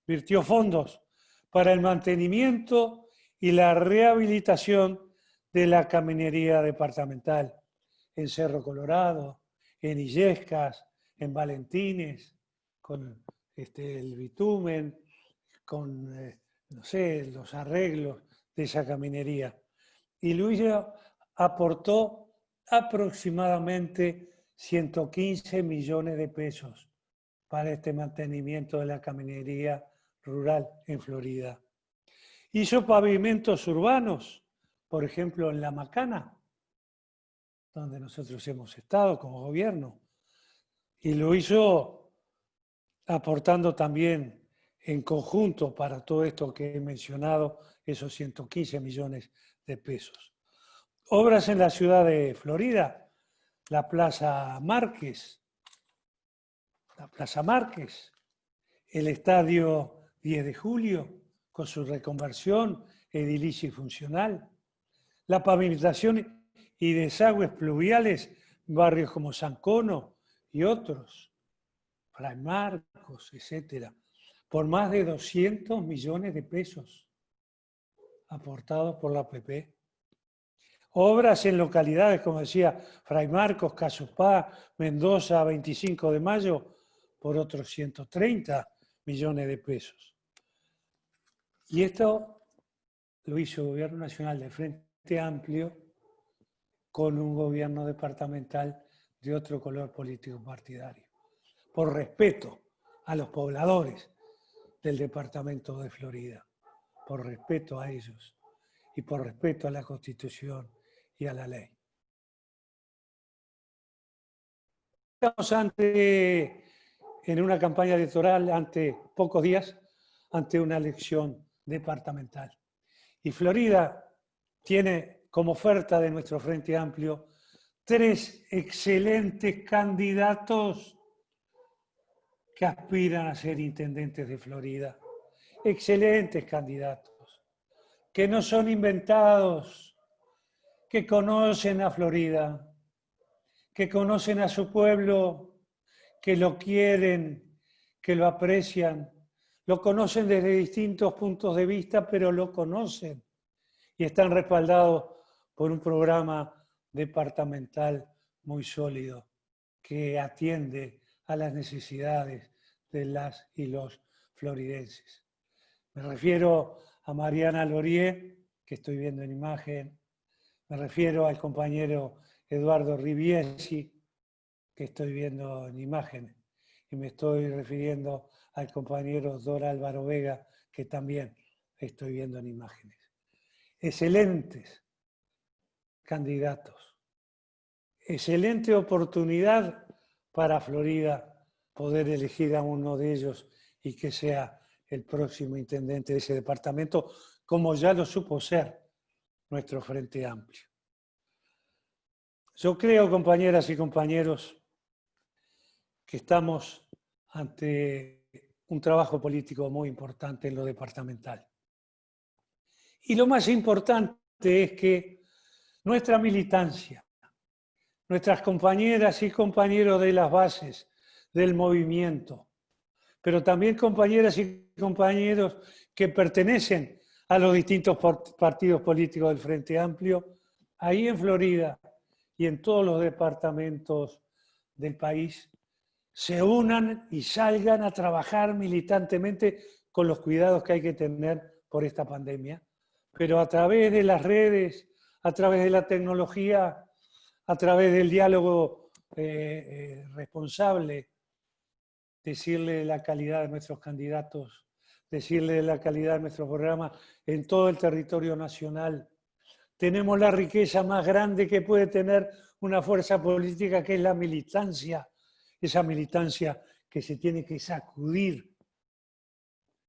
virtió fondos para el mantenimiento y la rehabilitación de la caminería departamental en Cerro Colorado, en Illescas, en Valentines, con el bitumen, con no sé, los arreglos de esa caminería. Y Luisa aportó aproximadamente 115 millones de pesos para este mantenimiento de la caminería rural en Florida. Hizo pavimentos urbanos, por ejemplo, en La Macana, donde nosotros hemos estado como gobierno, y lo hizo aportando también en conjunto para todo esto que he mencionado, esos 115 millones de pesos. Obras en la ciudad de Florida, la Plaza Márquez, el Estadio 10 de Julio, con su reconversión edilicia y funcional, la pavimentación y desagües pluviales en barrios como San Cono y otros, Fray Marcos, etcétera, por más de 200 millones de pesos aportados por la APP. Obras en localidades, como decía, Fray Marcos, Casupá, Mendoza, 25 de Mayo, por otros 130 millones de pesos. Y esto lo hizo el Gobierno Nacional de Frente Amplio con un gobierno departamental de otro color político partidario, por respeto a los pobladores del departamento de Florida, por respeto a ellos y por respeto a la Constitución y a la ley. Estamos en una campaña electoral, ante pocos días, ante una elección departamental. Y Florida tiene como oferta de nuestro Frente Amplio 3 excelentes candidatos que aspiran a ser intendentes de Florida. Excelentes candidatos, que no son inventados, que conocen a Florida, que conocen a su pueblo, que lo quieren, que lo aprecian, lo conocen desde distintos puntos de vista, pero lo conocen y están respaldados por un programa departamental muy sólido que atiende a las necesidades de las y los floridenses. Me refiero a Mariana Lorier, que estoy viendo en imagen, me refiero al compañero Eduardo Riviesi, que estoy viendo en imágenes, y me estoy refiriendo al compañero Dora Álvaro Vega, que también estoy viendo en imágenes. Excelentes candidatos, excelente oportunidad para Florida poder elegir a uno de ellos y que sea el próximo intendente de ese departamento, como ya lo supo ser nuestro Frente Amplio. Yo creo, compañeras y compañeros, que estamos ante un trabajo político muy importante en lo departamental. Y lo más importante es que nuestra militancia, nuestras compañeras y compañeros de las bases del movimiento, pero también compañeras y compañeros que pertenecen a los distintos partidos políticos del Frente Amplio, ahí en Florida y en todos los departamentos del país, se unan y salgan a trabajar militantemente con los cuidados que hay que tener por esta pandemia, pero a través de las redes, a través de la tecnología, a través del diálogo responsable decirle la calidad de nuestros candidatos, decirle la calidad de nuestro programa en todo el territorio nacional. Tenemos la riqueza más grande que puede tener una fuerza política, que es la militancia, esa militancia que se tiene que sacudir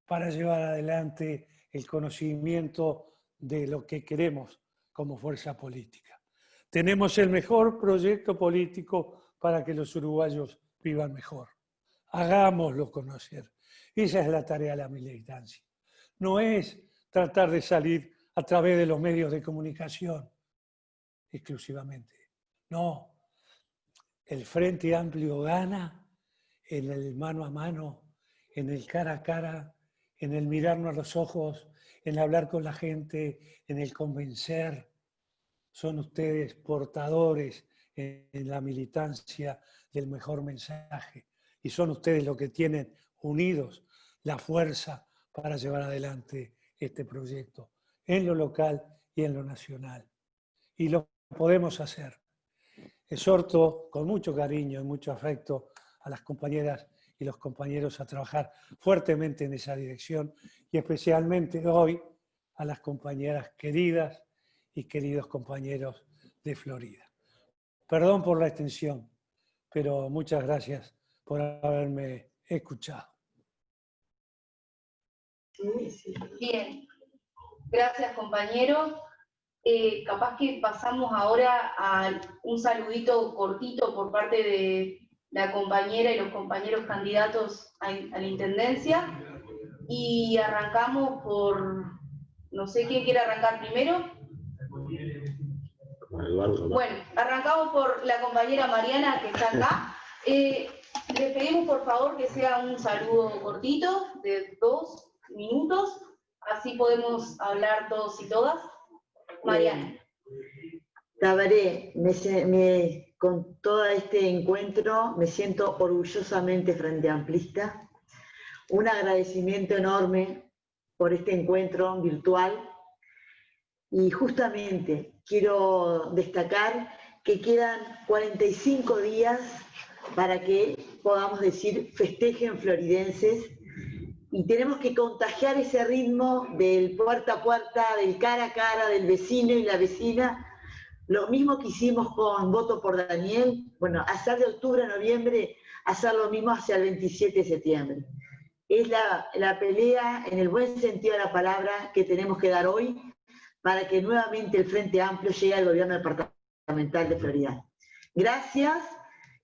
para llevar adelante el conocimiento de lo que queremos como fuerza política. Tenemos el mejor proyecto político para que los uruguayos vivan mejor. Hagámoslo conocer. Esa es la tarea de la militancia. No es tratar de salir a través de los medios de comunicación exclusivamente. No. El Frente Amplio gana en el mano a mano, en el cara a cara, en el mirarnos a los ojos, en hablar con la gente, en el convencer. Son ustedes portadores en la militancia del mejor mensaje. Y son ustedes los que tienen unidos la fuerza para llevar adelante este proyecto en lo local y en lo nacional. Y lo podemos hacer. Exhorto con mucho cariño y mucho afecto a las compañeras y los compañeros a trabajar fuertemente en esa dirección, y especialmente hoy a las compañeras queridas y queridos compañeros de Florida. Perdón por la extensión, pero muchas gracias por haberme escuchado. Bien, gracias compañero. Capaz que pasamos ahora a un saludito cortito por parte de la compañera y los compañeros candidatos a la Intendencia, y arrancamos por, no sé quién quiere arrancar primero. Bueno, arrancamos por la compañera Mariana, que está acá. Les pedimos por favor que sea un saludo cortito de 2 minutos, así podemos hablar todos y todas. Mariana. Tabaré, con todo este encuentro me siento orgullosamente frente amplista. Un agradecimiento enorme por este encuentro virtual, y justamente quiero destacar que quedan 45 días para que podamos decir festejen floridenses, y tenemos que contagiar ese ritmo del puerta a puerta, del cara a cara, del vecino y la vecina. Lo mismo que hicimos con Voto por Daniel, bueno, hacer de octubre a noviembre, hacer lo mismo hacia el 27 de septiembre. Es la pelea, en el buen sentido de la palabra, que tenemos que dar hoy para que nuevamente el Frente Amplio llegue al gobierno departamental de Florida. Gracias,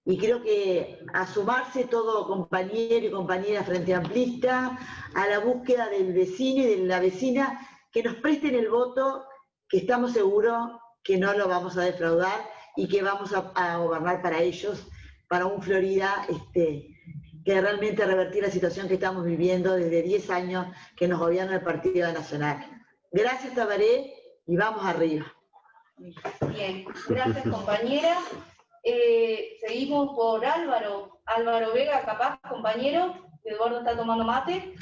y creo que a sumarse todo compañero y compañera Frente Amplista a la búsqueda del vecino y de la vecina, que nos presten el voto, que estamos seguros que no lo vamos a defraudar y que vamos a gobernar para ellos, para un Florida que realmente revertir la situación que estamos viviendo desde 10 años que nos gobierna el Partido Nacional. Gracias, Tabaré, y vamos arriba. Bien, gracias compañera. Seguimos por Álvaro. Álvaro Vega, capaz, compañero. Eduardo está tomando mate.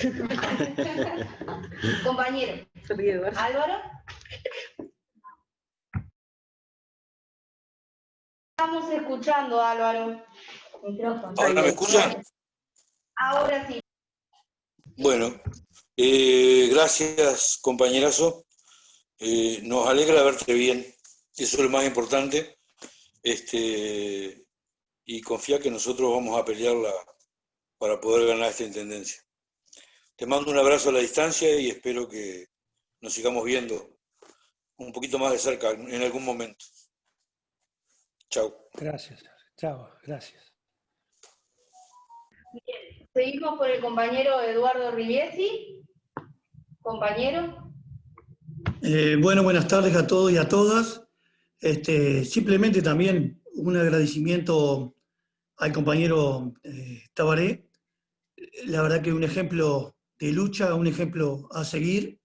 Compañero. Álvaro. Estamos escuchando, Álvaro. Micrófono. ¿Ahora me escuchan? Ahora sí. Bueno, gracias compañerazo. Nos alegra verte bien, eso es lo más importante. Y confía que nosotros vamos a pelearla para poder ganar esta intendencia. Te mando un abrazo a la distancia y espero que nos sigamos viendo un poquito más de cerca en algún momento. Chao. Gracias. Chao, gracias. Bien, seguimos por el compañero Eduardo Riviesi. Compañero. Bueno, buenas tardes a todos y a todas. Simplemente también un agradecimiento al compañero Tabaré. La verdad que un ejemplo de lucha, un ejemplo a seguir.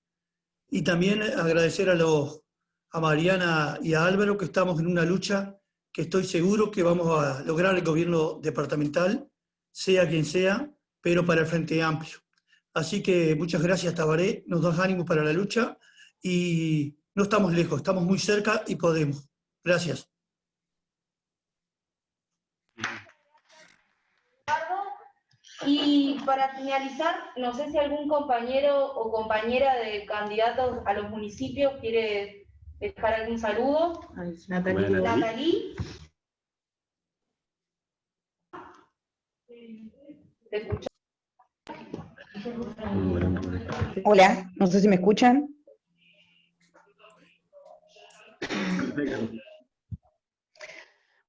Y también agradecer a Mariana y a Álvaro, que estamos en una lucha que estoy seguro que vamos a lograr el gobierno departamental, sea quien sea, pero para el Frente Amplio. Así que muchas gracias, Tabaré, nos das ánimo para la lucha y no estamos lejos, estamos muy cerca y podemos. Gracias. Y para finalizar, no sé si algún compañero o compañera de candidatos a los municipios quiere dejar algún saludo. Natalie. Natalie. ¿Te escuchas? Hola, no sé si me escuchan.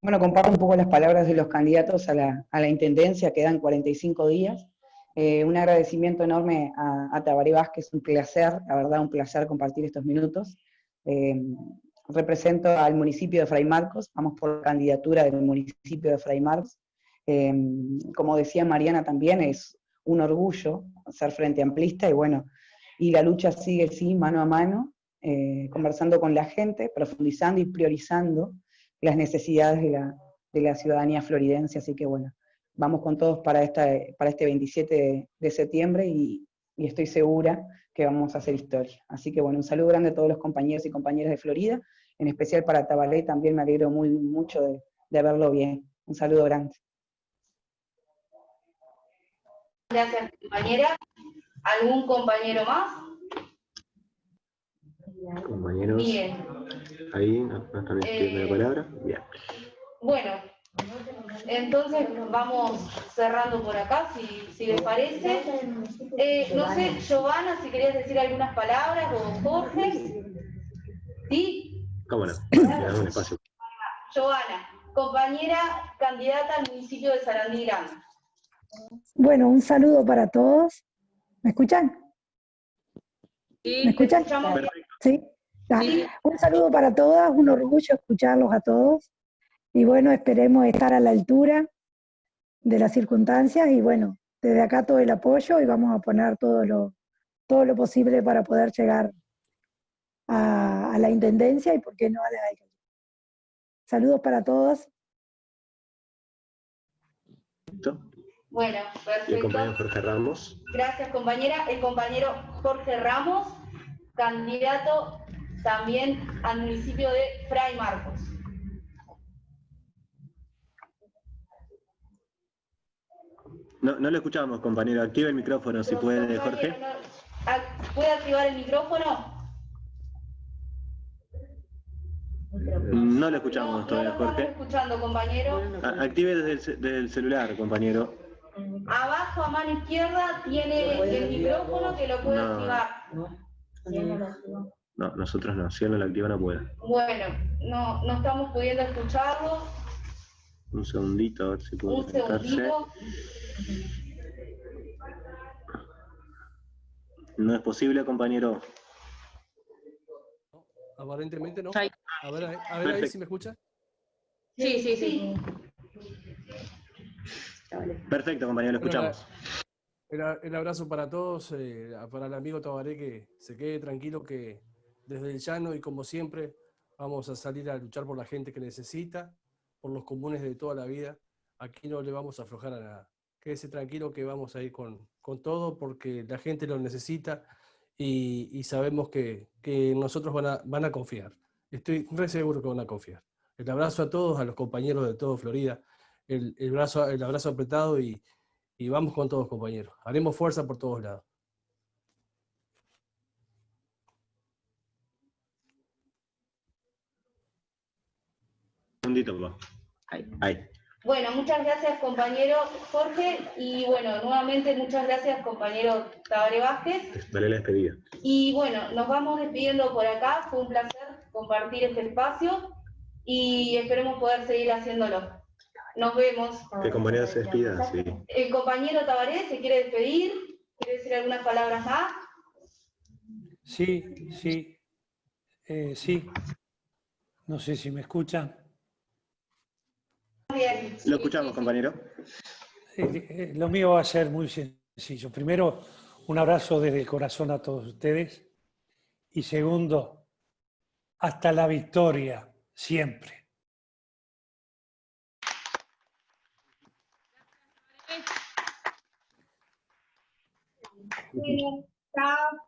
Bueno, comparto un poco las palabras de los candidatos a la intendencia, quedan 45 días. Un agradecimiento enorme a Tabaré Vázquez, un placer, la verdad, un placer compartir estos minutos. Represento al municipio de Fray Marcos, vamos por la candidatura del municipio de Fray Marcos. Como decía Mariana también, es un orgullo ser frente amplista y bueno, y la lucha sigue sí, mano a mano, conversando con la gente, profundizando y priorizando las necesidades de la ciudadanía floridense, así que bueno, vamos con todos para este 27 de septiembre y estoy segura que vamos a hacer historia. Así que bueno, un saludo grande a todos los compañeros y compañeras de Florida, en especial para Tabaré, también me alegro mucho de verlo bien. Un saludo grande. Gracias, compañera. ¿Algún compañero más? Compañeros, bien. Ahí no están pidiendo la palabra. Bien. Bueno, entonces vamos cerrando por acá, si les parece. No sé, Giovanna, si querías decir algunas palabras, o Jorge. ¿Sí? ¿Cómo no? Le damos un espacio. Giovanna, compañera candidata al municipio de Sarandí Grande. Bueno, un saludo para todos. ¿Me escuchan? ¿Me escuchan? ¿Sí? Sí. Un saludo para todas, un orgullo escucharlos a todos. Y bueno, esperemos estar a la altura de las circunstancias y bueno, desde acá todo el apoyo y vamos a poner todo lo posible para poder llegar a la intendencia y por qué no a la alcaldía. Saludos para todos. ¿Listo? Bueno, Y el compañero perfecto. Jorge Ramos. Gracias, compañera. El compañero Jorge Ramos, candidato también al municipio de Fray Marcos. No lo escuchamos, compañero. Activa el micrófono si puede, Jorge. ¿Puede activar el micrófono? No lo escuchamos No todavía, lo Jorge. estamos escuchando, compañero. Active desde el celular, compañero. Abajo a mano izquierda tiene el micrófono que lo puede activar. No, nosotros no. Si él no lo activa, no puede. Bueno, no estamos pudiendo escucharlo. Un segundito, a ver si puede Un conectarse. segundito. No es posible, compañero. Aparentemente no. A ver ahí si me escucha. Sí. Perfecto, compañero, lo escuchamos. El abrazo para todos, para el amigo Tabaré, que se quede tranquilo que desde el llano y como siempre vamos a salir a luchar por la gente que necesita, por los comunes de toda la vida. Aquí no le vamos a aflojar a nada. Quédese tranquilo que vamos a ir con todo porque la gente lo necesita y sabemos que nosotros van a confiar. Estoy re seguro que van a confiar. El abrazo a todos, a los compañeros de todo Florida, el abrazo apretado y vamos con todos, compañeros. Haremos fuerza por todos lados. Un segundito, papá. Ahí. Bueno, muchas gracias, compañero Jorge. Y bueno, nuevamente muchas gracias, compañero Tabaré Vázquez. Dale la despedida. Y bueno, nos vamos despidiendo por acá. Fue un placer compartir este espacio y esperemos poder seguir haciéndolo. Nos vemos. Que el compañero se despida, sí. El compañero Tabaré se quiere despedir. ¿Quiere decir algunas palabras más? Sí. Sí. No sé si me escuchan. Bien. Lo escuchamos, compañero. Lo mío va a ser muy sencillo. Primero, un abrazo desde el corazón a todos ustedes. Y segundo, hasta la victoria, siempre. Bueno, chao.